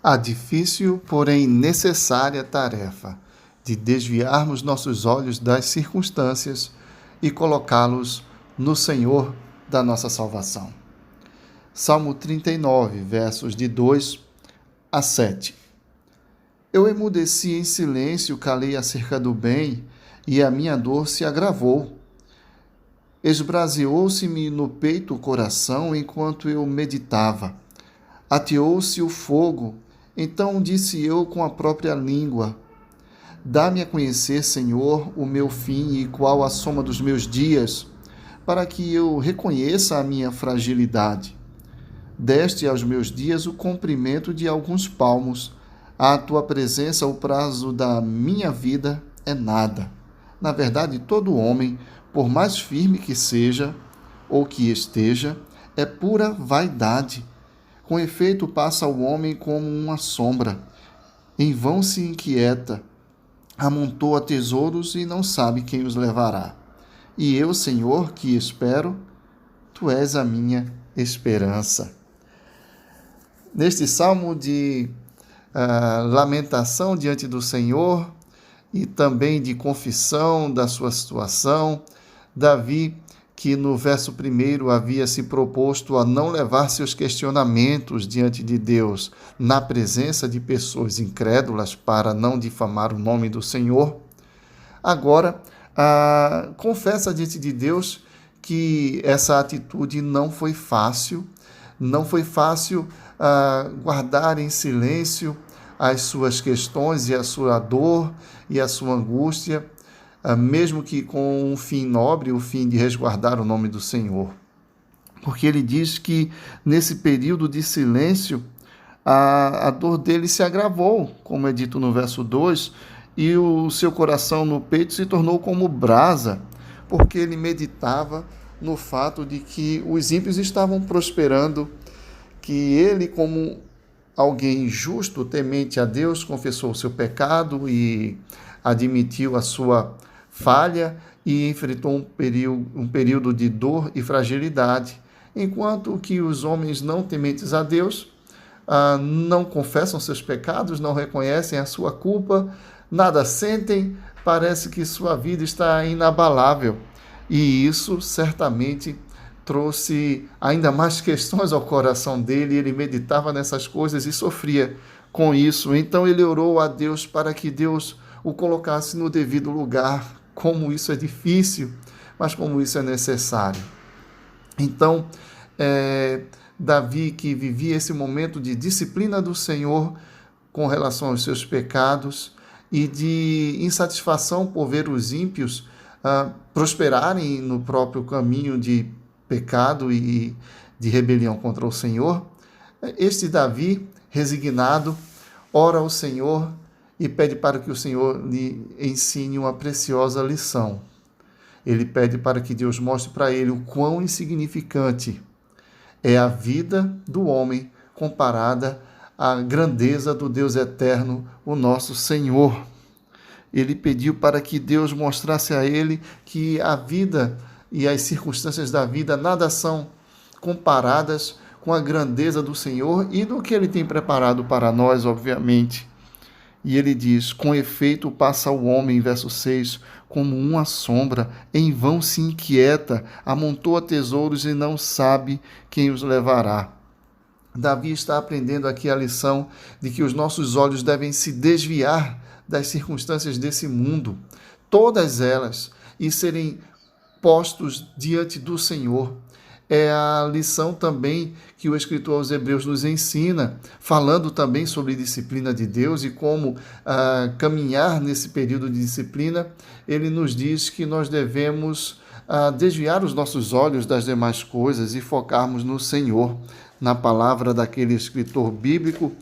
A difícil, porém necessária tarefa de desviarmos nossos olhos das circunstâncias e colocá-los no Senhor da nossa salvação. Salmo 39, versos de 2 a 7. Eu emudeci em silêncio, calei acerca do bem, e a minha dor se agravou. Esbraseou-se-me no peito o coração enquanto eu meditava. Ateou-se o fogo, então disse eu com a própria língua: dá-me a conhecer, Senhor, o meu fim e qual a soma dos meus dias, para que eu reconheça a minha fragilidade. Deste aos meus dias o comprimento de alguns palmos. À tua presença o prazo da minha vida é nada. Na verdade, todo homem, por mais firme que seja ou que esteja, é pura vaidade. Com efeito, passa o homem como uma sombra. Em vão se inquieta, amontoa tesouros e não sabe quem os levará. E eu, Senhor, que espero, tu és a minha esperança. Neste salmo de lamentação diante do Senhor e também de confissão da sua situação, Davi, que no verso 1 havia se proposto a não levar seus questionamentos diante de Deus na presença de pessoas incrédulas para não difamar o nome do Senhor, agora confessa diante de Deus que essa atitude não foi fácil guardar em silêncio as suas questões e a sua dor e a sua angústia, mesmo que com um fim nobre, o fim de resguardar o nome do Senhor. Porque ele diz que nesse período de silêncio, a dor dele se agravou, como é dito no verso 2, e o seu coração no peito se tornou como brasa, porque ele meditava no fato de que os ímpios estavam prosperando, que ele, como alguém justo, temente a Deus, confessou o seu pecado e admitiu a sua falha e enfrentou um período de dor e fragilidade, enquanto que os homens não tementes a Deus não confessam seus pecados, não reconhecem a sua culpa, nada sentem, parece que sua vida está inabalável. E isso certamente trouxe ainda mais questões ao coração dele, ele meditava nessas coisas e sofria com isso. Então ele orou a Deus para que Deus o colocasse no devido lugar. Como isso é difícil, mas como isso é necessário. Então, Davi, que vivia esse momento de disciplina do Senhor com relação aos seus pecados e de insatisfação por ver os ímpios prosperarem no próprio caminho de pecado e de rebelião contra o Senhor, este Davi, resignado, ora ao Senhor e pede para que o Senhor lhe ensine uma preciosa lição. Ele pede para que Deus mostre para ele o quão insignificante é a vida do homem comparada à grandeza do Deus eterno, o nosso Senhor. Ele pediu para que Deus mostrasse a ele que a vida e as circunstâncias da vida nada são comparadas com a grandeza do Senhor e do que Ele tem preparado para nós, obviamente. E ele diz: com efeito passa o homem, verso 6, como uma sombra, em vão se inquieta, amontoa tesouros e não sabe quem os levará. Davi está aprendendo aqui a lição de que os nossos olhos devem se desviar das circunstâncias desse mundo, todas elas, e serem postos diante do Senhor. É a lição também que o escritor aos Hebreus nos ensina, falando também sobre disciplina de Deus e como caminhar nesse período de disciplina. Ele nos diz que nós devemos desviar os nossos olhos das demais coisas e focarmos no Senhor. Na palavra daquele escritor bíblico,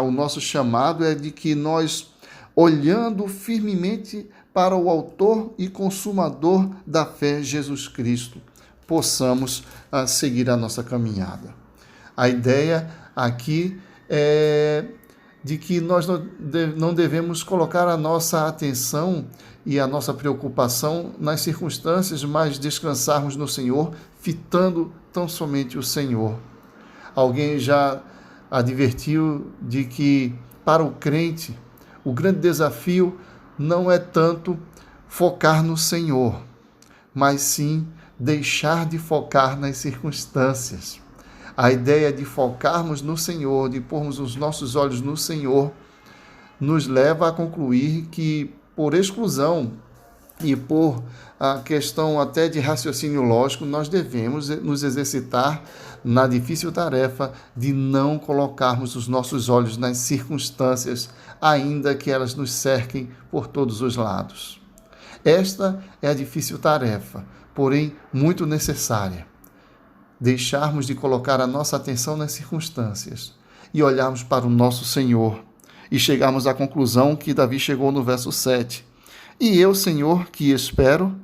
o nosso chamado é de que nós, olhando firmemente para o autor e consumador da fé, Jesus Cristo, possamos seguir a nossa caminhada. A ideia aqui é de que nós não devemos colocar a nossa atenção e a nossa preocupação nas circunstâncias, mas descansarmos no Senhor, fitando tão somente o Senhor. Alguém já advertiu de que, para o crente, o grande desafio não é tanto focar no Senhor, mas sim deixar de focar nas circunstâncias. A ideia de focarmos no Senhor, de pormos os nossos olhos no Senhor, nos leva a concluir que, por exclusão e por a questão até de raciocínio lógico, nós devemos nos exercitar na difícil tarefa de não colocarmos os nossos olhos nas circunstâncias, ainda que elas nos cerquem por todos os lados. Esta é a difícil tarefa, porém muito necessária. Deixarmos de colocar a nossa atenção nas circunstâncias e olharmos para o nosso Senhor e chegarmos à conclusão que Davi chegou no verso 7. E eu, Senhor, que espero,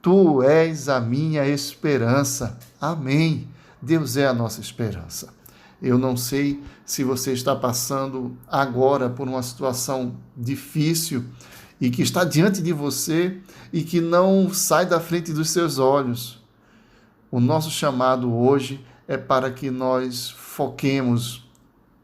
Tu és a minha esperança. Amém. Deus é a nossa esperança. Eu não sei se você está passando agora por uma situação difícil e que está diante de você e que não sai da frente dos seus olhos. O nosso chamado hoje é para que nós foquemos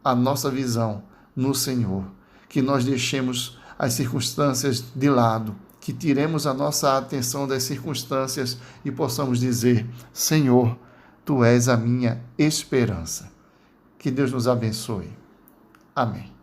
a nossa visão no Senhor, que nós deixemos as circunstâncias de lado, que tiremos a nossa atenção das circunstâncias e possamos dizer: Senhor, Tu és a minha esperança. Que Deus nos abençoe. Amém.